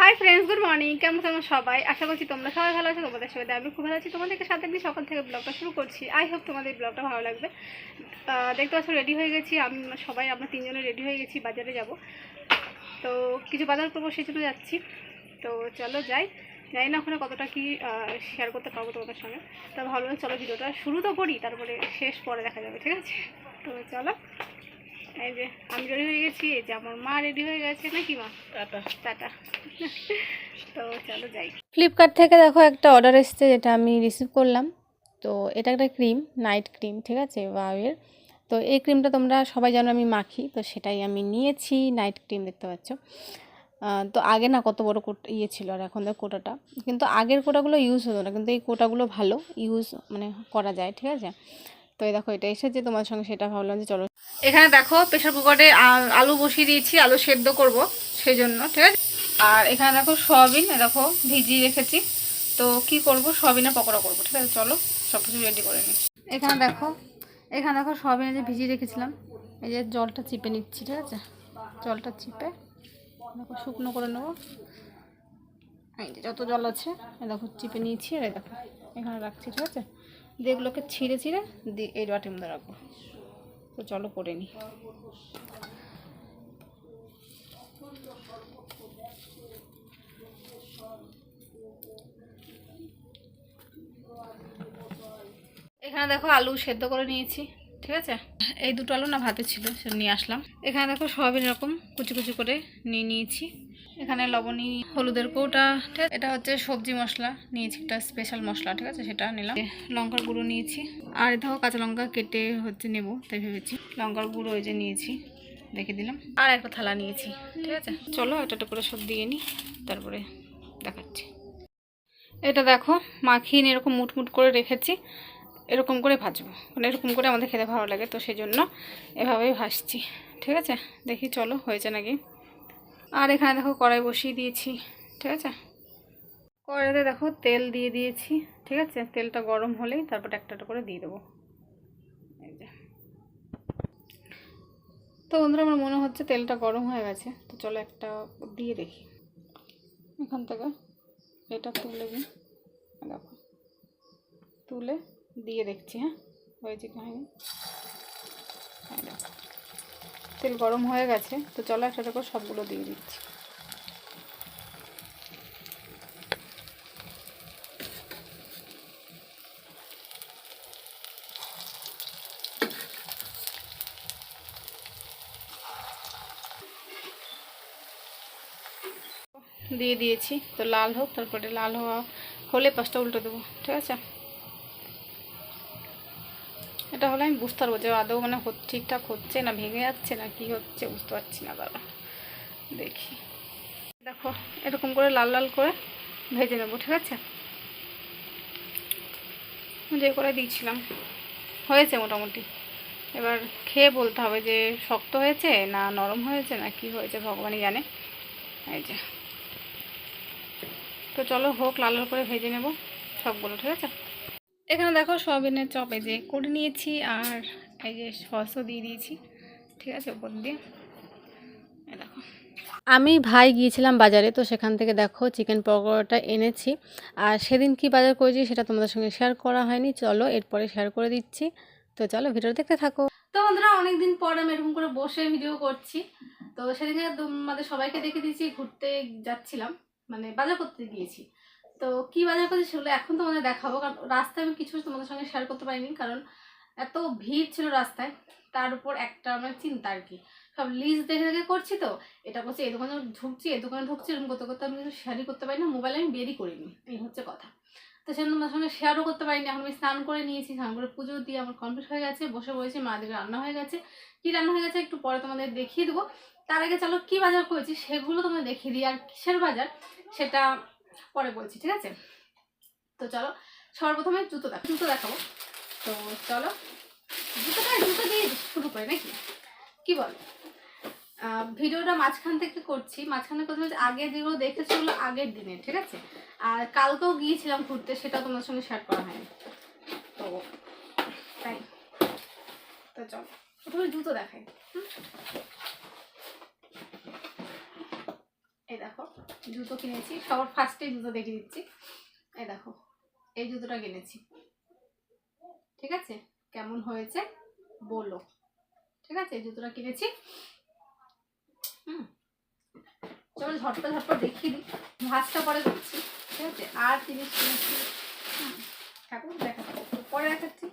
Hi friends, good morning. কেমন তোমরা সবাই? আশা করছি তোমরা সবাই ভালো আছো। তোমাদের সাথে আমি খুব ভালো আছি। তোমাদেরকে সাথে দিন সকাল থেকে ব্লগটা শুরু করছি। আই হোপ তোমাদের ব্লগটা ভালো লাগবে। দেখতে পাচ্ছ রেডি হয়ে গেছি আমি, সবাই আমরা তিনজনে রেডি হয়ে গেছি, বাজারে যাব। তো কিছু বাজার করবো, সেই জন্য যাচ্ছি। তো চলো যাই। জানি না ওখানে কতটা কি শেয়ার করতে পারবো তোমাদের সঙ্গে। তা ভালো, চলো ভিডিওটা শুরু তো করি, তারপরে শেষ পরে দেখা যাবে, ঠিক আছে? তো চলো। এই যে আমি রেডি হয়ে গেছি, এই যে আমার মা রেডি হয়ে গেছে, নাকি মা? Tata tata. তো চলো যাই। ফ্লিপকার্ট থেকে দেখো একটা অর্ডার এসেছে, যেটা আমি রিসিভ করলাম। তো এটা একটা ক্রিম, নাইট ক্রিম, ঠিক আছে, ওয়াওয়ের। তো এই ক্রিমটা তোমরা সবাই জানো আমি মাখি, তো সেটাই আমি নিয়েছি। নাইট ক্রিম দেখতে পাচ্ছ। তো আগে না কত বড় ইয়ে ছিল, আর এখন দেখ কোটাটা, কিন্তু আগের কোটাগুলো ইউজ হতো না, কিন্তু এই কোটাগুলো ভালো ইউজ মানে করা যায়, ঠিক আছে। তো এই দেখো এটা এসেছে তোমার সঙ্গে, সেটা ভাবলাম যে চলো। এখানে দেখো প্রেশার কুকারে আলু বসিয়ে দিয়েছি, আলু সেদ্ধ করব সেই জন্য, ঠিক আছে। আর এখানে দেখো সয়াবিন, দেখো ভিজিয়ে রেখেছি। তো কি করব, সয়াবিনের পকোড়া করবো, ঠিক আছে। চলো সব কিছু রেডি করে নিই। এখানে দেখো সয়াবিন যে ভিজিয়ে রেখেছিলাম, এই যে জলটা চিপে নিচ্ছি, ঠিক আছে। জলটা চিপে দেখো শুকনো করে নেবো। এই যে যত জল আছে দেখো চিপে নিয়েছি, আর দেখো এখানে রাখছি, ঠিক আছে। দিয়ে এগুলোকে ছিঁড়ে ছিঁড়ে দিয়ে এই বাটির মধ্যে রাখবো। তো চলো করে নিই। এখানে দেখো আলু সেদ্ধ করে নিয়েছি, ঠিক আছে। এই দুটো আলু না ভাতে ছিল, সেটা নিয়ে আসলাম। এখানে দেখো সয়াবিন এরকম কুচি কুচি করে নিয়ে নিয়েছি। এখানে লবণী হলুদের কৌটা, ঠিক আছে। এটা হচ্ছে সবজি মশলা নিয়েছি, একটা স্পেশাল মশলা, ঠিক আছে, সেটা নিলাম। লঙ্কার গুঁড়ো নিয়েছি, আর দেখো কাঁচা লঙ্কা কেটে হচ্ছে নেবো, তাই ভেবেছি। লঙ্কার গুঁড়ো ওই যে নিয়েছি, রেখে দিলাম। আর একটা থালা নিয়েছি, ঠিক আছে। চলো একটা করে সব দিয়ে নিই, তারপরে দেখাচ্ছি। এটা দেখো মাখিয়ে এরকম মুটমুট করে রেখেছি, এরকম করে ভাজবো, মানে এরকম করে আমাদের খেতে ভালো লাগে, তো সেই জন্য এভাবেই ভাজছি, ঠিক আছে। দেখি চলো হয়েছে নাকি। আর এখানে দেখো কড়াই বসিয়ে দিয়েছি, ঠিক আছে। কড়াইতে দেখো তেল দিয়ে দিয়েছি, ঠিক আছে। তেলটা গরম হলেই তারপর একটা একটা করে দিয়ে দেবো, এই যে। তো বন্ধুরা আমার মনে হচ্ছে তেলটা গরম হয়ে গেছে, তো চলো একটা দিয়ে দেখি। এখান থেকে এটা তুলে দিই, দেখো তুলে দিয়ে দেখছি, হ্যাঁ হয়েছে কি হয়নি। হ্যাঁ দেখো তেল গরম হয়ে গেছে, তো চলো একটা করে সবগুলো দিয়ে দিচ্ছি। দিয়ে দিয়েছি, তো লাল হোক, তারপরে লাল হলে পাঁচটা উল্টে দেবো, ঠিক আছে। এটা হলে আমি বুঝতে পারবো যে আদৌ মানে ঠিকঠাক হচ্ছে না, ভেঙে যাচ্ছে না কি হচ্ছে, বুঝতে পারছি না। দাদা দেখি, দেখো এরকম করে লাল লাল করে ভেজে নেবো, ঠিক আছে। যে করে দিয়েছিলাম হয়েছে মোটামুটি। এবার খেয়ে বলতে হবে যে শক্ত হয়েছে না নরম হয়েছে না কি হয়েছে, ভগবানই জানে। এই যে, তো চলো হোক, লাল লাল করে ভেজে নেব সবগুলো, ঠিক আছে। এখানে দেখো সয়াবিনের চপ এই যে করে নিয়েছি, আর এই যে সসও দিয়ে দিয়েছি, ঠিক আছে, উপর দিয়ে। এই দেখো আমি ভাই গিয়েছিলাম বাজারে, তো সেখান থেকে দেখো চিকেন পকোড়াটা এনেছি। আর সেদিন কি বাজার করেছি সেটা তোমাদের সঙ্গে শেয়ার করা হয়নি, চলো এরপরে শেয়ার করে দিচ্ছি। তো চলো ভিডিও দেখতে থাকো। তো বন্ধুরা অনেকদিন পর আমি এরকম করে বসে ভিডিও করছি। তো সেদিনকে তোমাদের সবাইকে দেখে দিয়েছি, ঘুরতে যাচ্ছিলাম, মানে বাজার করতে গিয়েছি। তো কি বাজার করছি সেগুলো এখন তোমাদের দেখাবো, কারণ রাস্তায় আমি কিছু তোমাদের সঙ্গে শেয়ার করতে পারিনি, কারণ এত ভিড় ছিল রাস্তায়। তার উপর একটা মানে চিন্তা আর কি, সব লিস্ট দেখে দেখে করছি। তো এটা করছি, এই দোকানে ঢুকছি, এই দোকানে ঢুকছি, এরকম করতে করতে আমি কিছু শেয়ারই করতে পারি না, মোবাইলে আমি বেরই করিনি, এই হচ্ছে কথা। তো সেজন্য তোমার সঙ্গে শেয়ারও করতে পারিনি। এখন আমি স্নান করে নিয়েছি, স্নান করে পুজো দিয়ে আমার কমপ্লিট হয়ে গেছে, বসে বসেছি, মাদের রান্না হয়ে গেছে। কি রান্না হয়ে গেছে একটু পরে তোমাদের দেখিয়ে দেবো। তার আগে চলো কি বাজার করেছি সেগুলো তোমাদের দেখিয়ে দিই, আর কিসের বাজার সেটা পরে বলছি, ঠিক আছে। তো চলো সর্বপ্রথমে জুতো দেখাবো। তো চলো জুতো দিয়ে শুরু করে নাকি, কি বল। ভিডিওটা মাঝখান থেকে করছি, মাঝখানে কথা হচ্ছে আগে যেগুলো দেখতেছি ওগুলো আগের দিনের, ঠিক আছে। আর কালকেও গিয়েছিলাম ঘুরতে, সেটা তোমার সঙ্গে শেয়ার করা হয়নি, তো তাই। তো চলো প্রথমে জুতো দেখাই। এই দেখো জুতো কিনেছি, সবার ফার্স্টে জুতো দেখিয়ে দিচ্ছি। এই দেখো এই জুতোটা কিনেছি, ঠিক আছে? কেমন হয়েছে বলো, ঠিক আছে? এই জুতোটা কিনেছি। চলো ঝটপট দেখিয়ে দিই, ভাঁজটা পরে করছি, ঠিক আছে? আর জিনিস কিনেছি, ঠাকুর দেখাচ্ছি, পরে দেখাচ্ছি।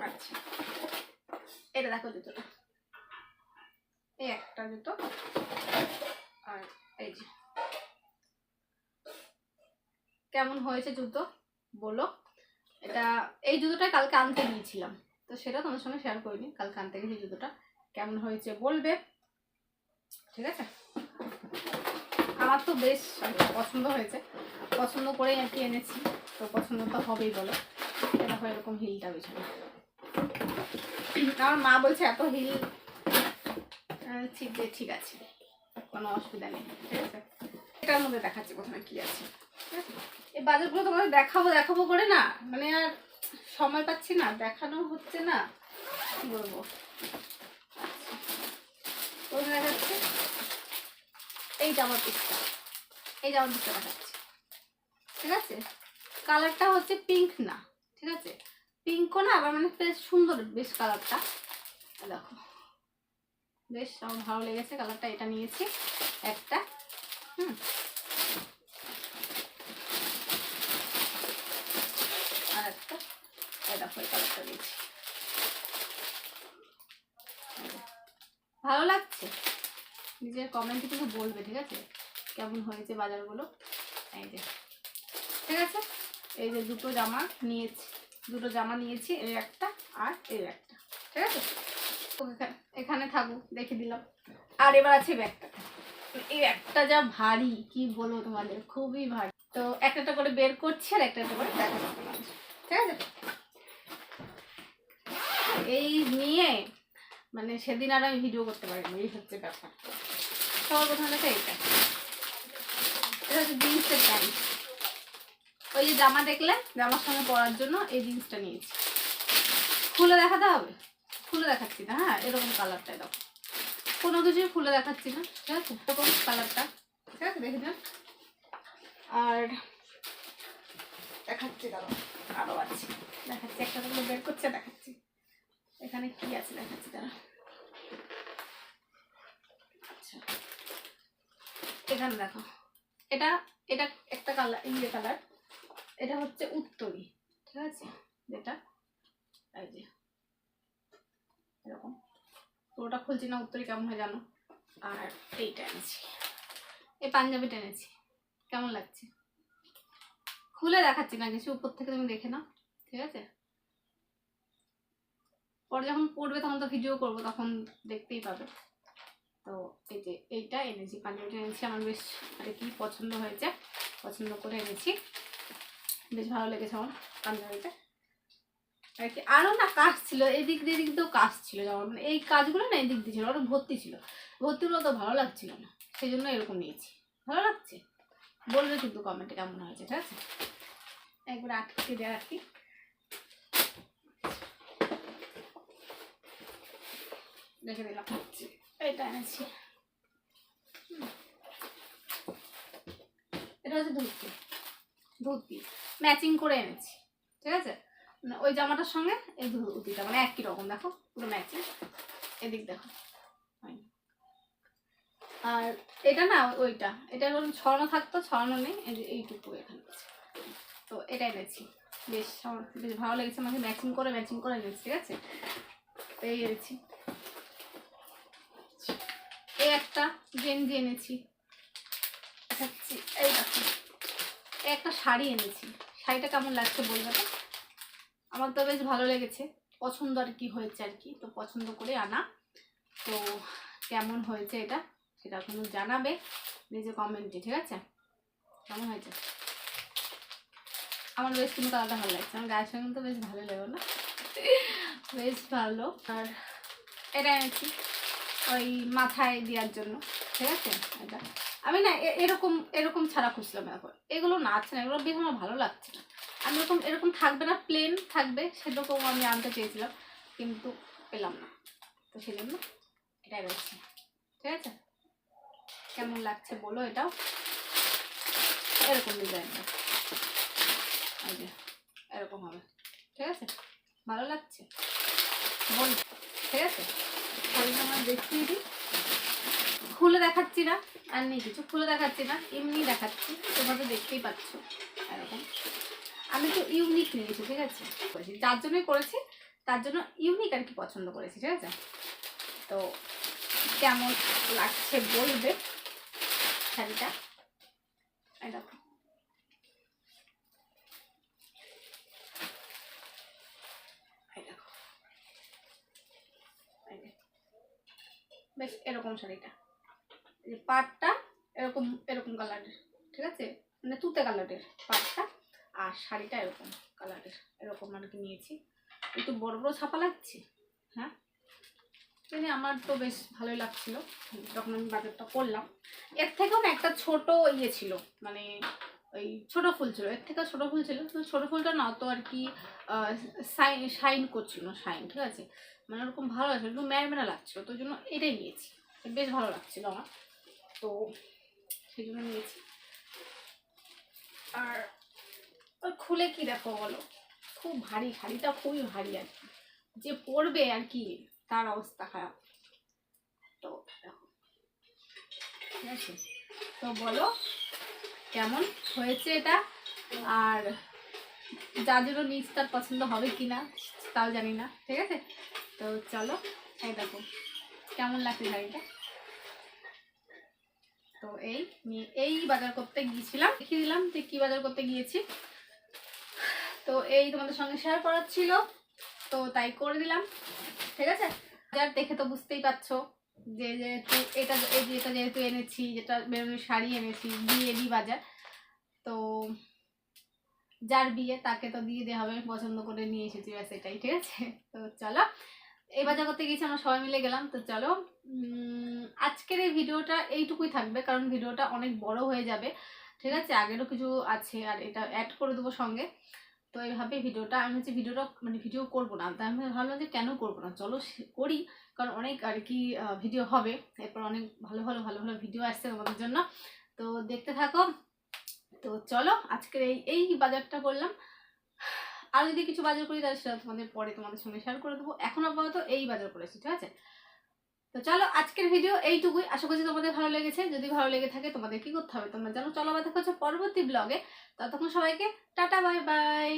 আচ্ছা এটা দেখো জুতোটা, এই একটা জুতো, আর এই যে কেমন হয়েছে জুতো বলো। এটা এই জুতোটা কালকে আনতে গিয়েছিলাম, তো সেটা তোমার সঙ্গে শেয়ার করিনি। কালকে আনতে গেছি জুতোটা, কেমন হয়েছে বলবে, ঠিক আছে? আমার তো বেশ পছন্দ হয়েছে, পছন্দ করেই আর কি এনেছি, তো পছন্দ তো হবেই বলো। দেখো এরকম হিলটা বিছানো, আমার মা বলছে এত হিল ঠিক আছে, কোনো অসুবিধা নেই, ঠিক আছে? এটার মধ্যে দেখাচ্ছি প্রথমে কি আছে, ঠিক আছে? এই বাজারগুলো তোমাদের দেখাবো করে না, মানে আর সময় পাচ্ছি না, দেখানো হচ্ছে না, কি বলবো। প্রথমে দেখাচ্ছি এই জামার পিসটা দেখাচ্ছি, ঠিক আছে? কালারটা হচ্ছে পিঙ্ক না, ঠিক আছে? পিঙ্কও না, আবার মানে বেশ সুন্দর বেশ কালারটা, দেখো বেশ আমার ভালো লেগেছে কালারটা। এটা নিয়েছি একটা, আর একটা দেখো এই কালারটা নিয়েছি, ভালো লাগছে। নিজের কমেন্টে কিন্তু বলবে, ঠিক আছে? কেমন হয়েছে বাজারগুলো। এই যে ঠিক আছে, এই যে দুটো জামা নিয়েছি, এই একটা আর এই একটা, ঠিক আছে? এখানে থাকুক, দেখে দিলাম। আর এবার আছে ব্যাগটা, এই ব্যাগটা যা ভারী কি বলবো তোমাদের, খুবই ভারী। তো একটা করে বের করছি আর একটা করে দেখাচ্ছি, ঠিক আছে? এই নিয়ে মানে সেদিন আর আমি ভিডিও করতে পারিনি, এই হচ্ছে ব্যাপার। সবার প্রথমে দেখা এটা হচ্ছে জিন্সের প্যান্ট। ওই যে জামা দেখলে, জামার সঙ্গে পরার জন্য এই জিন্সটা নিয়েছি। খুলে দেখাতে হবে, খুলে দেখাচ্ছি না, হ্যাঁ এরকম কালারটা দেখো, কোনো কিছুই খুলে দেখাচ্ছি না, ঠিক আছে? এরকম কালারটা, ঠিক আছে? দেখে যান। আর দেখাচ্ছি, দাঁড়াও আরও আছে, দেখাচ্ছি, একটা করে বের করছে দেখাচ্ছি। এখানে কি আছে দেখাচ্ছি, দাঁড়া। আচ্ছা এখানে দেখো, এটা এটা একটা কালার, ইয়ে কালার, এটা হচ্ছে উত্তরি, ঠিক আছে? যেটা এই যে এরকম, পুরোটা খুলছি না, উত্তরি কেমন হয় জানো। আর এইটা এনেছি, এই পাঞ্জাবিটা এনেছি, কেমন লাগছে খুলে দেখাচ্ছি না কিছু, উপর থেকে তুমি দেখে নাও, ঠিক আছে? পরে যখন পড়বে তখন তো ভিডিও করবো, তখন দেখতেই পাবে। তো এই যে এইটা এনেছি, পাঞ্জাবিটা এনেছি, আমার বেশ আর কি পছন্দ হয়েছে, পছন্দ করে এনেছি, বেশ ভালো লেগেছে আমার পাঞ্জাবিটা আর কি। আরও না কাজ ছিল, এদিক দিয়েও কাজ ছিল, যেমন মানে এই কাজগুলো না এদিক দিয়ে ছিল, ওটা ভর্তি ছিল, ভর্তিগুলো তো ভালো লাগছিল না, সেই জন্য এরকম নিয়েছি। ভালো লাগছে বলবে কিন্তু কমেন্টে কেমন হয়েছে, ঠিক আছে? একবার আটকে দেওয়া আর কি, দেখে দিলাম। এটা এনেছি, এটা হচ্ছে ধুতি ম্যাচিং করে এনেছি, ঠিক আছে? ওই জামাটার সঙ্গে এই ধুতিটা মানে একই রকম, দেখো পুরো ম্যাচিং, এদিক দেখো। আর এটা না ওইটা, এটা ছড়ানো থাকতো, ছড়ানো নেই, এই যে এইটুকু এখানে আছে। তো এটা এনেছি, বেশ আমার বেশ ভালো লেগেছে, আমাকে ম্যাচিং করে এনেছি, ঠিক আছে? এই এনেছি, এই একটা গেঞ্জি এনেছি, দেখাচ্ছি। এই দেখো একটা শাড়ি এনেছি, শাড়িটা কেমন লাগছে বলবে তো? আমার তো বেশ ভালো লেগেছে, পছন্দ আর কি হয়েছে আর কি, তো পছন্দ করে আনা। তো কেমন হয়েছে এটা সেটা কোনো জানাবে নিজে কমেন্টে, ঠিক আছে? কেমন হয়েছে? আমার বেশ কিন্তু কালারটা ভালো লাগছে, আমার গায়ের সঙ্গে তো বেশ ভালো লাগবে না, বেশ ভালো। আর এটা এনেছি ওই মাথায় দেওয়ার জন্য, ঠিক আছে? এটা আমি না এরকম ছাড়া খুঁজলাম, এখন এগুলো না আছে না, এগুলো বেশ আমার ভালো লাগছে না। আমি এরকম থাকবে না, প্লেন থাকবে, সেরকম আমি আনতে চেয়েছিলাম কিন্তু পেলাম না, তো সেই জন্য এটাই রয়েছে। ঠিক আছে? কেমন লাগছে বলো এটাও। এরকম ডিজাইনটা এই যে এরকম হবে, ঠিক আছে? ভালো লাগছে বল, ঠিক আছে? শাড়িটা আমার দেখিয়ে দিই, খুলে দেখাচ্ছি না, আর নেই কিছু খুলে দেখাচ্ছি না, এমনি দেখাচ্ছি, তোমরা তো দেখতেই পাচ্ছ এরকম। আমি তো ইউনিক নিয়েছি, ঠিক আছে? যার জন্যই করেছি, তার জন্য ইউনিক আর কি পছন্দ করেছি, ঠিক আছে? তো কেমন লাগছে বলবে শাড়িটা। এই দেখো, এই দেখো, এই যে বেশ এরকম শাড়িটা, এই যে পাড়টা এরকম এরকম কালারের, ঠিক আছে? মানে তুতে কালারের পাড়টা, আর শাড়িটা এরকম কালারের, এরকম আর কি নিয়েছি। একটু বড় বড় ছাপা লাগছে, হ্যাঁ জানি, আমার তো বেশ ভালোই লাগছিল যখন আমি বাজারটা করলাম। এর থেকেও না একটা ছোট ইয়ে ছিল, মানে ওই ছোট ফুল ছিল, এর থেকেও ছোট ফুল ছিল, তো ছোট ফুলটা না তো আর কি শাইন করছিল, শাইন, ঠিক আছে? মানে ওরকম ভালো লাগছিল, একটু ম্যাড়মেড়া লাগছিল, তো জন্য এটাই নিয়েছি, বেশ ভালো লাগছিল আমার, তো সেই জন্য নিয়েছি। আর ওই খুলে কি দেখো বলো, খুব ভারী, শাড়িটা খুবই ভারী আর কি, যে পরবে আর কি তার অবস্থা খারাপ। তো দেখো, ঠিক আছে? তো বলো কেমন হয়েছে এটা, আর যার জন্য নিজ তার পছন্দ হবে কি না তাও জানি না, ঠিক আছে? তো চলো, এই দেখো কেমন লাগছে শাড়িটা। তো এই বাজার করতে গিয়েছিলাম, দেখিয়ে দিলাম যে কি বাজার করতে গিয়েছি, তো এই তোমাদের সঙ্গে শেয়ার করার ছিল, তো তাই করে দিলাম, ঠিক আছে? বাজার দেখে তো বুঝতেই পারছো যে যেহেতু এটা যেটা যেহেতু এনেছি, যেটা বেরোনোর শাড়ি এনেছি, বিয়েরই বাজার, তো যার বিয়ে তাকে তো দিয়ে দেওয়া হবে, পছন্দ করে নিয়ে এসেছি, ব্যাস এটাই, ঠিক আছে? তো চলো, এই বাজার করতে গিয়েছি, আমরা সবাই মিলে গেলাম। তো চলো, আজকের এই ভিডিওটা এইটুকুই থাকবে, কারণ ভিডিওটা অনেক বড় হয়ে যাবে, ঠিক আছে? আগেরও কিছু আছে, আর এটা অ্যাড করে দেবো সঙ্গে। তো এইভাবে ভিডিওটা, আমি হচ্ছে ভিডিওটা মানে ভিডিও করবো না, তাই আমি ভাবলাম যে কেন করবো না, চলো করি, কারণ অনেক আর কি ভিডিও হবে, এরপর অনেক ভালো ভালো ভালো ভালো ভিডিও আসছে তোমাদের জন্য, তো দেখতে থাকো। তো চলো, আজকের এই বাজারটা করলাম, আর যদি কিছু বাজার করি তাহলে সেটা তোমাদের সঙ্গে শেয়ার করে দেবো, এখন আপাতত এই বাজার করেছি, ঠিক আছে? তো চলো, আজকের ভিডিও এইটুকুই, আশা করছি তোমাদের ভালো লেগেছে। যদি ভালো লেগে থাকে তোমাদের কি করতে হবে তোমরা জানো, চলো আবার দেখা হচ্ছে পরবর্তী ব্লগে। ততক্ষণ সবাইকে টাটা, বাই বাই।